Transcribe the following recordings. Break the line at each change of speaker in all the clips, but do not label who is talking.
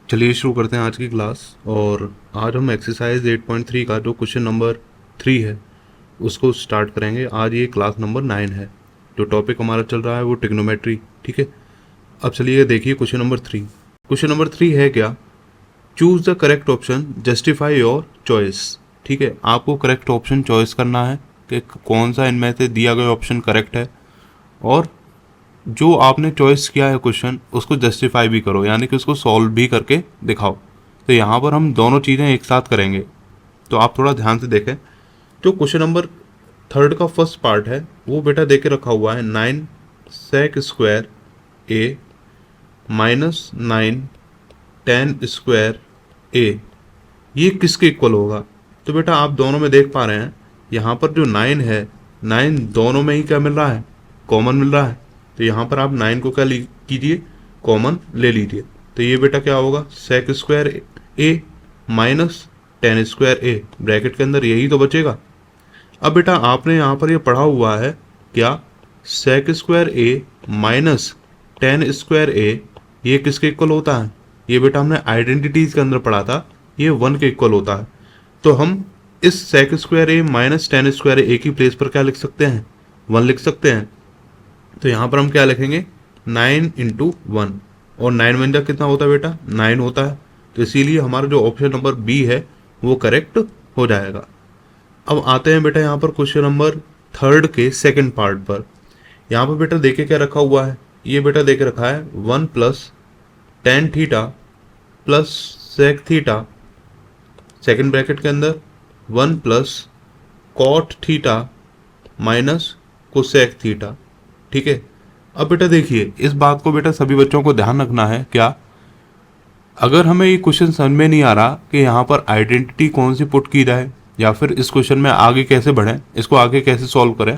चलिए शुरू करते हैं आज की क्लास। और आज हम एक्सरसाइज 8.3 का जो क्वेश्चन नंबर 3 है उसको स्टार्ट करेंगे। आज ये क्लास नंबर 9 है। जो टॉपिक हमारा चल रहा है वो ट्रिग्नोमेट्री, ठीक है। अब चलिए देखिए क्वेश्चन नंबर 3। क्वेश्चन नंबर 3 है क्या, choose the correct option, justify your choice. ठीक है, आपको करेक्ट ऑप्शन चॉइस करना है कि कौन सा इनमें से दिया गया ऑप्शन करेक्ट है, और जो आपने चॉइस किया है क्वेश्चन उसको जस्टिफाई भी करो, यानी कि उसको सॉल्व भी करके दिखाओ। तो यहाँ पर हम दोनों चीज़ें एक साथ करेंगे, तो आप थोड़ा ध्यान से देखें। जो क्वेश्चन नंबर 3 का फर्स्ट पार्ट है वो बेटा दे के रखा हुआ है 9 sec square A minus 9 tan square ए, ये किसके इक्वल होगा। तो बेटा आप दोनों में देख पा रहे हैं, यहाँ पर जो 9 है, 9 दोनों में ही क्या मिल रहा है, कॉमन मिल रहा है। तो यहाँ पर आप 9 को क्या कीजिए, कॉमन ले लीजिए। तो ये बेटा क्या होगा, sec square A minus tan square A, bracket के अंदर यही तो बचेगा। अब बेटा आपने यहाँ पर ये पढ़ा हुआ है क्या, sec square A minus tan square ए, ये किसके इक्वल होता है। ये बेटा हमने आइडेंटिटीज के अंदर पढ़ा था, ये 1 के इक्वल होता है। तो हम इस sec square A minus tan square ए की प्लेस पर क्या लिख सकते हैं, 1 लिख सकते हैं। तो यहाँ पर हम क्या लिखेंगे, 9 इंटू 1, और 9 वन जा कितना होता है बेटा, 9 होता है। तो इसीलिए हमारा जो ऑप्शन नंबर बी है वो करेक्ट हो जाएगा। अब आते हैं बेटा यहाँ पर क्वेश्चन नंबर 3 के सेकंड पार्ट पर। यहाँ पर बेटा देखे क्या रखा हुआ है, ये बेटा देखे रखा है 1 plus tan theta plus sec theta, second bracket के अंदर 1 plus cot theta minus cosec theta. ठीक है। अब बेटा देखिए, इस बात को बेटा सभी बच्चों को ध्यान रखना है क्या, अगर हमें ये क्वेश्चन समझ में नहीं आ रहा कि यहाँ पर आइडेंटिटी कौन सी पुट की जाए, या फिर इस क्वेश्चन में आगे कैसे बढ़ें, इसको आगे कैसे सॉल्व करें,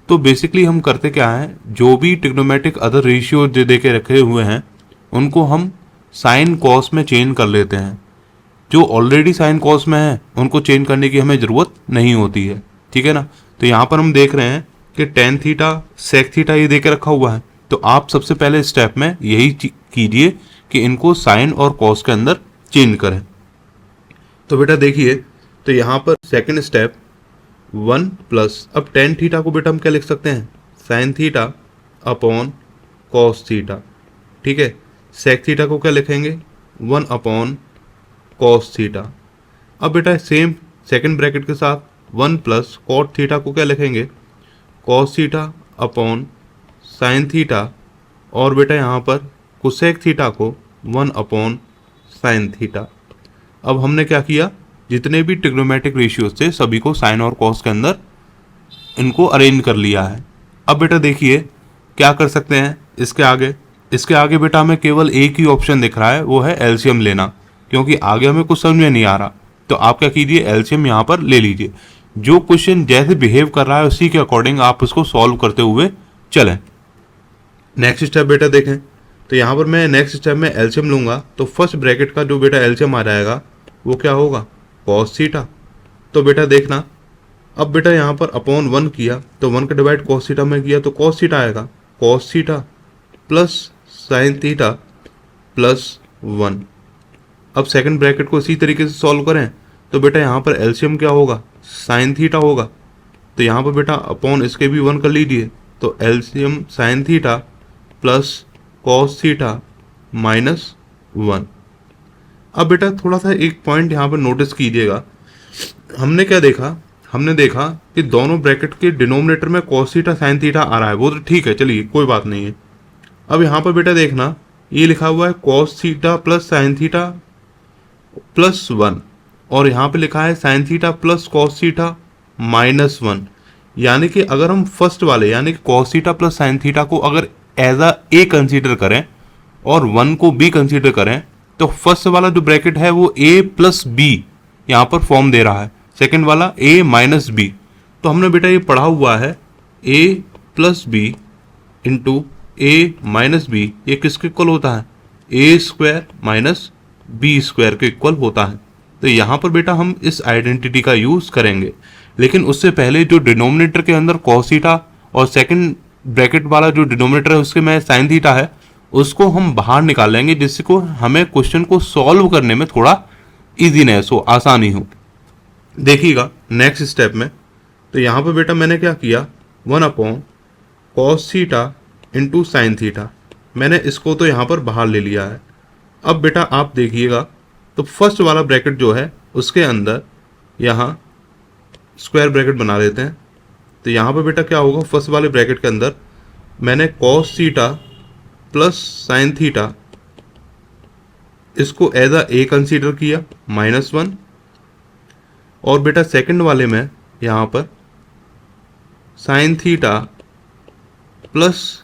तो बेसिकली हम करते क्या है, जो भी ट्रिग्नोमेट्रिक अदर रेशियो जो दे के रखे हुए हैं उनको हम साइन कॉस में चेंज कर लेते हैं। जो ऑलरेडी साइन कॉस में है उनको चेंज करने की हमें ज़रूरत नहीं होती है, ठीक है ना। तो यहाँ पर हम देख रहे हैं कि tan थीटा sec थीटा ये देके रखा हुआ है, तो आप सबसे पहले स्टेप में यही कीजिए कि इनको साइन और कॉस के अंदर चेंज करें। तो बेटा देखिए, तो यहाँ पर सेकंड स्टेप 1 प्लस, अब tan थीटा को बेटा हम क्या लिख सकते हैं, sine theta upon cos theta. ठीक है, sec थीटा को क्या लिखेंगे, 1 अपॉन कॉस थीटा। अब बेटा सेम सेकंड ब्रैकेट के साथ 1 प्लस cot थीटा को क्या लिखेंगे, cos theta upon sine theta, और बेटा यहाँ पर कोसेक थीटा को 1 अपॉन साइन थीटा। अब हमने क्या किया, जितने भी ट्रिग्नोमेट्रिक रेशियोज थे सभी को साइन और कॉस के अंदर इनको अरेंज कर लिया है। अब बेटा देखिए क्या कर सकते हैं इसके आगे बेटा हमें केवल एक ही ऑप्शन दिख रहा है, वो है एलसीएम लेना, क्योंकि आगे हमें कुछ समझ में नहीं आ रहा। तो आप क्या कीजिए, एलसीएम यहाँ पर ले लीजिए। जो क्वेश्चन जैसे बिहेव कर रहा है उसी के अकॉर्डिंग आप उसको सॉल्व करते हुए चलें। नेक्स्ट स्टेप बेटा देखें, तो यहाँ पर मैं नेक्स्ट स्टेप में एलसीएम लूँगा, तो फर्स्ट ब्रैकेट का जो बेटा एलसीएम आ जाएगा वो क्या होगा, कॉस थीटा। तो बेटा देखना, अब बेटा यहाँ पर अपॉन 1 किया तो 1 का डिवाइड कॉस थीटा में किया तो कॉस थीटा आएगा, cos theta plus sine theta plus 1। अब सेकंड ब्रैकेट को इसी तरीके से सॉल्व करें, तो बेटा यहाँ पर एलसीएम क्या होगा, साइन थीटा होगा। तो यहाँ पर बेटा अपॉन इसके भी 1 कर लीजिए, तो LCM sine theta plus cos theta minus 1। अब बेटा थोड़ा सा एक पॉइंट यहाँ पर नोटिस कीजिएगा, हमने क्या देखा, हमने देखा कि दोनों ब्रैकेट के डिनोमिनेटर में कॉस थीटा साइन थीटा आ रहा है, वो तो ठीक है, चलिए कोई बात नहीं है। अब यहाँ पर बेटा देखना, ये लिखा हुआ है cos theta plus sine theta plus 1, और यहाँ पे लिखा है sine theta plus cos theta minus 1। यानी कि अगर हम फर्स्ट वाले यानी कि cos theta plus sine theta को अगर एज अ ए कंसीडर करें और 1 को बी कंसीडर करें, तो फर्स्ट वाला जो ब्रैकेट है वो ए प्लस बी यहाँ पर फॉर्म दे रहा है, सेकेंड वाला ए माइनस बी। तो हमने बेटा ये पढ़ा हुआ है ए प्लस बी इंटू ए माइनस बी, ये किसके इक्वल होता है, ए स्क्वायर माइनस बी स्क्वायर के इक्वल होता है। तो यहाँ पर बेटा हम इस आइडेंटिटी का यूज़ करेंगे, लेकिन उससे पहले जो डिनोमिनेटर के अंदर कॉस थीटा और सेकंड ब्रैकेट वाला जो डिनोमिनेटर है उसके में साइन थीटा है, उसको हम बाहर निकाल लेंगे, जिसको हमें क्वेश्चन को सॉल्व करने में थोड़ा इजीनेस हो, आसानी हो। देखिएगा नेक्स्ट स्टेप में, तो यहाँ पे बेटा मैंने क्या किया, 1/cos theta into sine theta, मैंने इसको तो यहाँ पर बाहर ले लिया है। अब बेटा आप देखिएगा, तो फर्स्ट वाला ब्रैकेट जो है उसके अंदर यहाँ स्क्वायर ब्रैकेट बना लेते हैं। तो यहाँ पे बेटा क्या होगा, फर्स्ट वाले ब्रैकेट के अंदर मैंने cos theta plus sine theta इसको एज a कंसीडर किया -1, और बेटा सेकंड वाले में यहाँ पर sine theta plus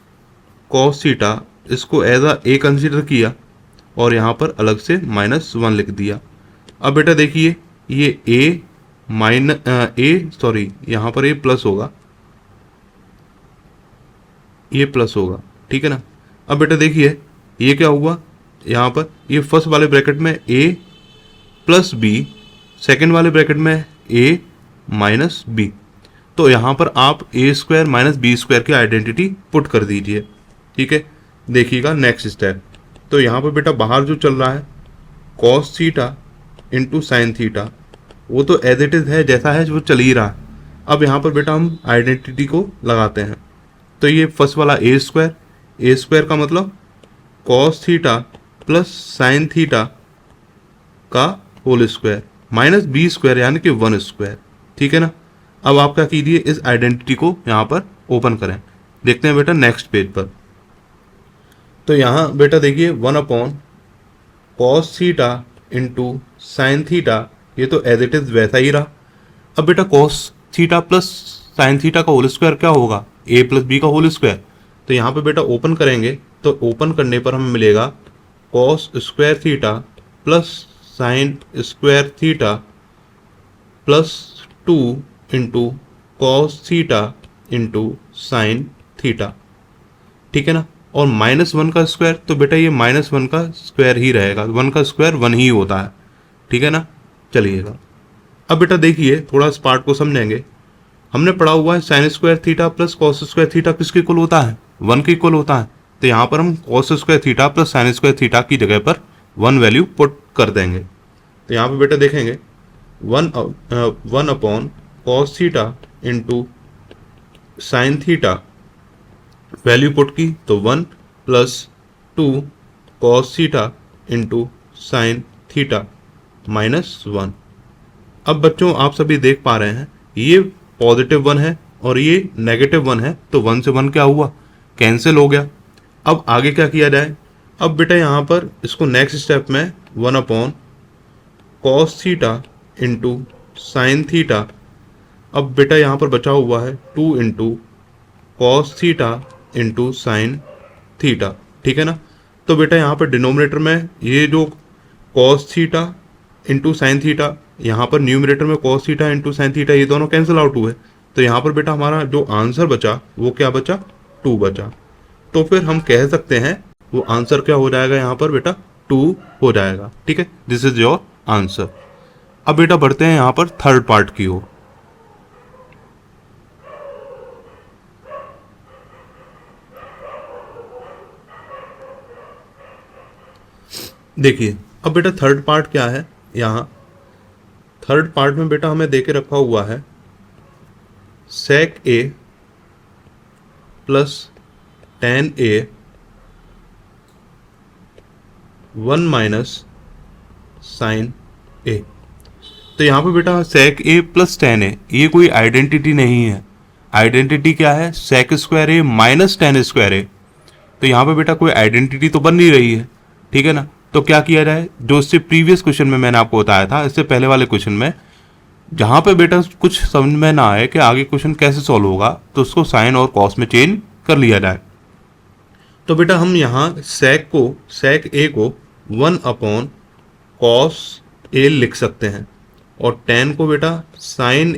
cos theta इसको एज a कंसीडर किया और यहाँ पर अलग से -1 लिख दिया। अब बेटा देखिए ये यहाँ पर a प्लस होगा, ये प्लस होगा, ठीक है ना। अब बेटा देखिए ये क्या हुआ, यहाँ पर ये फर्स्ट वाले ब्रैकेट में a प्लस बी, सेकेंड वाले ब्रैकेट में a माइनस बी। तो यहाँ पर आप a square minus B square की आइडेंटिटी पुट कर दीजिए, ठीक है। देखिएगा नेक्स्ट स्टेप, तो यहाँ पर बेटा बाहर जो चल रहा है cos theta into sine theta, वो तो एज इट इज़ है, जैसा है वो चल ही रहा है। अब यहाँ पर बेटा हम आइडेंटिटी को लगाते हैं, तो ये फर्स्ट वाला a स्क्वायर का मतलब cos theta plus sine theta का whole square minus B square यानी कि 1 स्क्वायर, ठीक है ना। अब आप क्या कीजिए, इस आइडेंटिटी को यहाँ पर ओपन करें। देखते हैं बेटा नेक्स्ट पेज पर, तो यहाँ बेटा देखिए 1/cos theta into sine theta, ये तो एज इट इज़ वैसा ही रहा। अब बेटा cos theta plus sine theta का होल स्क्वायर क्या होगा, a प्लस बी का होल स्क्वायर। तो यहाँ पे बेटा ओपन करेंगे, तो ओपन करने पर हमें मिलेगा cos square theta plus sine square theta plus 2 into cos theta into sine theta, ठीक है ना। और -1 का स्क्वायर, तो बेटा ये -1 का स्क्वायर ही रहेगा, 1 का स्क्वायर 1 ही होता है, ठीक है ना। चलिएगा अब बेटा देखिए थोड़ा इस पार्ट को समझेंगे। हमने पढ़ा हुआ है sine square theta plus cos square theta किसके इक्वल होता है, 1 के इक्वल होता है। तो यहाँ पर हम cos square theta plus sine square theta की जगह पर 1 वैल्यू पुट कर देंगे। तो यहाँ पे बेटा देखेंगे 1/cos theta into sine theta, value put की तो 1 plus 2 cos theta into sine theta -1। अब बच्चों आप सभी देख पा रहे हैं ये +1 है और ये -1 है, तो 1 से 1 क्या हुआ, कैंसिल हो गया। अब आगे क्या किया जाए, अब बेटा यहाँ पर इसको नेक्स्ट स्टेप में 1/cos theta into sine theta, अब बेटा यहाँ पर बचा हुआ है 2 into cos theta into sine theta, ठीक है ना। तो बेटा यहाँ पर डिनोमिनेटर में ये जो cos theta into sine theta, यहाँ पर न्यूमरेटर में cos theta into sine theta, ये दोनों कैंसिल आउट हुए। तो यहाँ पर बेटा हमारा जो आंसर बचा वो क्या बचा, 2 बचा। तो फिर हम कह सकते हैं वो आंसर क्या हो जाएगा, यहाँ पर बेटा 2 हो जाएगा, ठीक है। This is your answer. अब बेटा बढ़ते हैं यहाँ पर थर्ड पार्ट की ओर। देखिए अब बेटा थर्ड पार्ट क्या है, यहाँ थर्ड पार्ट में बेटा हमें देके रखा हुआ है sec a plus tan a 1 minus sine a। तो यहाँ पे बेटा sec a plus tan a ये कोई आइडेंटिटी नहीं है। आइडेंटिटी क्या है, sec square a minus tan square a। तो यहाँ पे बेटा कोई आइडेंटिटी तो बन नहीं रही है, ठीक है ना। तो क्या किया जाए, जो इससे प्रीवियस क्वेश्चन में मैंने आपको बताया था, इससे पहले वाले क्वेश्चन में जहाँ पे बेटा कुछ समझ में ना आए कि आगे क्वेश्चन कैसे सॉल्व होगा, तो उसको साइन और कॉस में चेंज कर लिया जाए। तो बेटा हम यहाँ sec a को 1/cos a लिख सकते हैं और tan को बेटा sin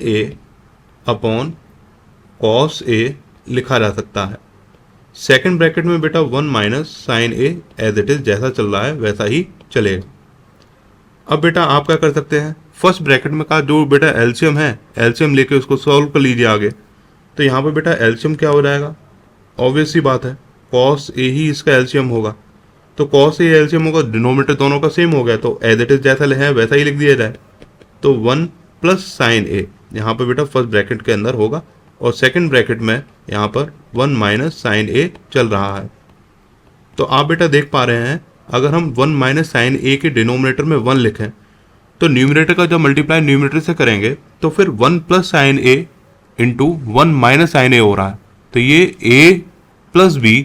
a/cos a लिखा जा सकता है। सेकंड ब्रैकेट में बेटा 1 minus sine a as it is जैसा चल रहा है वैसा ही चलेगा। अब बेटा आप क्या कर सकते हैं, फर्स्ट ब्रैकेट में का जो बेटा एलसीएम है, एलसीएम लेके उसको सॉल्व कर लीजिए आगे। तो यहाँ पे बेटा एलसीएम क्या हो जाएगा, ऑब्वियस सी बात है कॉस ए ही इसका एलसीएम होगा, तो कॉस ए एलसीएम होगा, डिनोमिनेटर दोनों का सेम हो गया, तो एज इट इज जैसा है वैसा ही लिख दिया जाए। तो 1 प्लस साइन ए यहाँ पर बेटा फर्स्ट ब्रैकेट के अंदर होगा, और सेकंड ब्रैकेट में यहाँ पर 1 माइनस साइन ए चल रहा है। तो आप बेटा देख पा रहे हैं, अगर हम 1 माइनस साइन ए के डिनोमिनेटर में 1 लिखें तो न्यूमरेटर का जब मल्टीप्लाई न्यूमरेटर से करेंगे तो फिर 1 प्लस साइन ए इंटू 1 माइनस साइन ए हो रहा है। तो ये a प्लस बी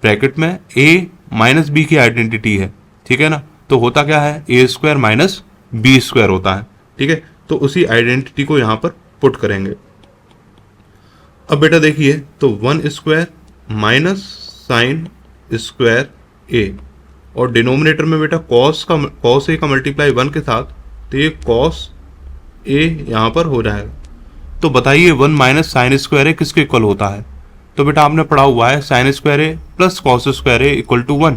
ब्रैकेट में a माइनस बी की आइडेंटिटी है, ठीक है ना। तो होता क्या है, ए स्क्वायर माइनस बी स्क्वायर होता है, ठीक है। तो उसी आइडेंटिटी को यहाँ पर पुट करेंगे। अब बेटा देखिए, तो 1 स्क्वायर माइनस साइन स्क्वायर ए, और डिनोमिनेटर में बेटा कॉस ए का मल्टीप्लाई 1 के साथ, तो ये कॉस ए यहाँ पर हो जाएगा। तो बताइए 1 माइनस साइन स्क्वायर ए किसके इक्वल होता है। तो बेटा आपने पढ़ा हुआ है sine square A plus cos square A equal to 1।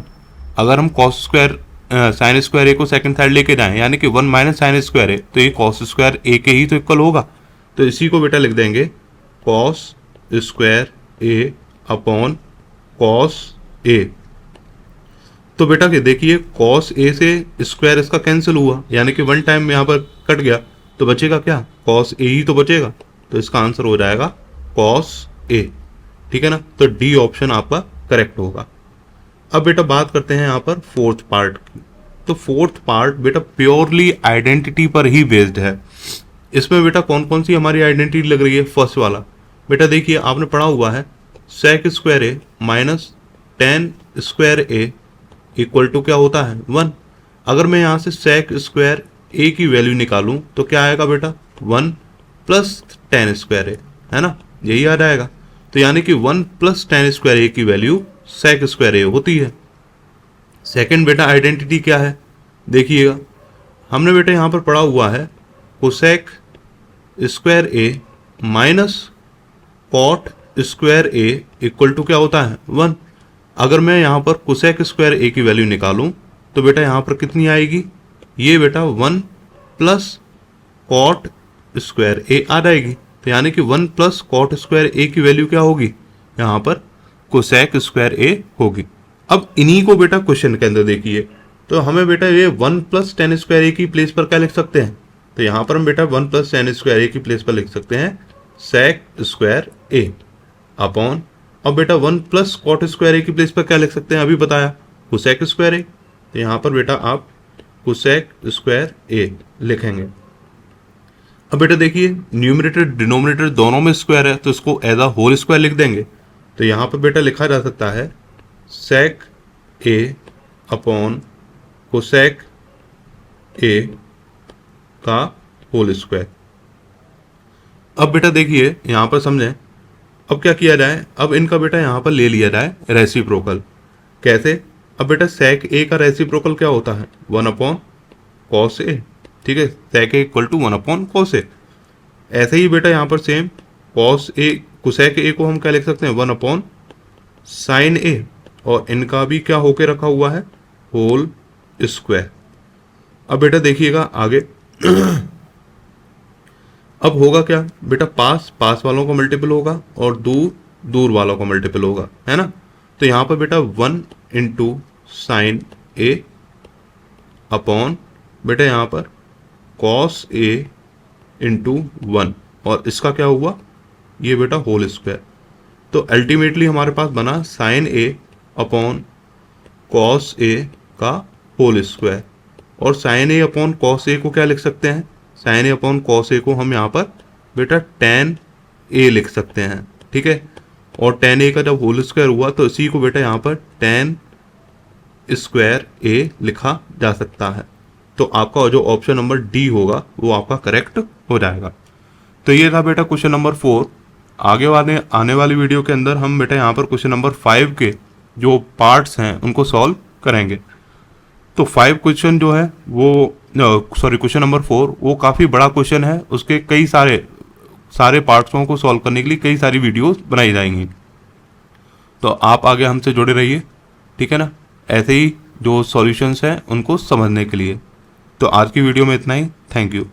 अगर हम cos square sine square A को सेकंड साइड लेके जाएं, यानी कि 1 माइनस साइन स्क्वायर ए, तो ये कॉस स्क्वायर ए के ही तो इक्वल होगा। तो इसी को बेटा लिख देंगे cos square A upon cos A. तो बेटा कि देखिए कॉस ए से स्क्वायर इसका कैंसिल हुआ, यानी कि 1 टाइम यहाँ पर कट गया, तो बचेगा क्या, कॉस ए ही तो बचेगा। तो इसका आंसर हो जाएगा कॉस ए, ठीक है ना। तो डी ऑप्शन आपका करेक्ट होगा। अब बेटा बात करते हैं यहाँ पर फोर्थ पार्ट की। तो फोर्थ पार्ट बेटा प्योरली आइडेंटिटी पर ही बेस्ड है। इसमें बेटा कौन कौन सी हमारी आइडेंटिटी लग रही है। फर्स्ट वाला बेटा देखिए, आपने पढ़ा हुआ है sec square A minus tan square A equal to क्या होता है 1। अगर मैं यहाँ से सेक स्क्वायर ए की वैल्यू निकालूं तो क्या आएगा बेटा 1 प्लस टेन स्क्वायर ए, है ना, यही आ जाएगा। तो यानी कि 1 प्लस टेन स्क्वायर ए की वैल्यू सेक स्क्वायर ए होती है। सेकंड बेटा आइडेंटिटी क्या है, देखिएगा हमने बेटा यहाँ पर पढ़ा हुआ है cosec square A minus cot square A equal to क्या होता है 1। अगर मैं यहाँ पर कोसेक स्क्वायर ए की वैल्यू निकालूं तो बेटा यहाँ पर कितनी आएगी, ये बेटा 1 प्लस कॉट स्क्वायर ए आ जाएगी। तो यानी कि 1 प्लस कॉट स्क्वायर ए की वैल्यू क्या होगी, यहाँ पर कोसेक स्क्वायर ए होगी। अब इन्हीं को बेटा क्वेश्चन के अंदर देखिए, तो हमें बेटा ये 1 प्लस टेन स्क्वायर ए की प्लेस पर क्या लिख सकते हैं, तो यहाँ पर हम बेटा 1 प्लस टेन स्क्वायर ए की प्लेस पर लिख सकते हैं सेक स्क्वायर ए अपॉन, अब बेटा 1 प्लस कॉट स्क्वायर ए की प्लेस पर क्या लिख सकते हैं, अभी बताया कोसेक स्क्वायर ए। तो यहाँ पर बेटा आप कोसेक स्क्वायर ए लिखेंगे। अब बेटा देखिए न्यूमरेटर डिनोमिनेटर दोनों में स्क्वायर है, तो इसको एज अ होल स्क्वायर लिख देंगे। तो यहाँ पर बेटा लिखा जा सकता है सेक ए अपॉन कोसेक ए का होल स्क्वायर। अब बेटा देखिए यहाँ पर समझें, अब क्या किया जाए, अब इनका बेटा यहाँ पर ले लिया जाए रेसिप्रोकल। कैसे, अब बेटा सेक ए का रेसिप्रोकल क्या होता है 1 अपॉन कॉस ए, ठीक है, सेक ए equal to 1 upon cos A. ऐसे ही बेटा यहाँ पर सेम कॉस ए कोसेक ए को हम क्या लिख सकते हैं 1 अपॉन साइन ए, और इनका भी क्या होके रखा हुआ है होल स्क्वायर। अब बेटा देखिएगा आगे अब होगा क्या बेटा, पास पास वालों का मल्टीपल होगा और दूर दूर वालों का मल्टीपल होगा, है ना। तो यहाँ पर बेटा 1 इंटू साइन ए अपॉन बेटा यहाँ पर कॉस ए इंटू 1, और इसका क्या हुआ ये बेटा होल स्क्वायर। तो अल्टीमेटली हमारे पास बना sign A upon cos A का होल स्क्वायर, और sign A upon cos A को क्या लिख सकते हैं, sign A upon cos A को हम यहाँ पर बेटा टेन ए लिख सकते हैं, ठीक है। और टेन ए का जब होल स्क्वायर हुआ तो इसी को बेटा यहाँ पर टेन स्क्वायर ए लिखा जा सकता है। तो आपका जो ऑप्शन नंबर डी होगा वो आपका करेक्ट हो जाएगा। तो ये था बेटा क्वेश्चन नंबर 4। आगे आने वाली वीडियो के अंदर हम बेटा यहाँ पर क्वेश्चन नंबर 5 के जो पार्ट्स हैं उनको सॉल्व करेंगे। तो 5 क्वेश्चन जो है वो क्वेश्चन नंबर 4 वो काफ़ी बड़ा क्वेश्चन है, उसके कई सारे पार्ट्सों को सॉल्व करने के लिए कई सारी वीडियोस बनाई जाएंगी। तो आप आगे हमसे जुड़े रहिए, ठीक है ना, ऐसे ही जो सॉल्यूशंस हैं उनको समझने के लिए। तो आज की वीडियो में इतना ही, थैंक यू।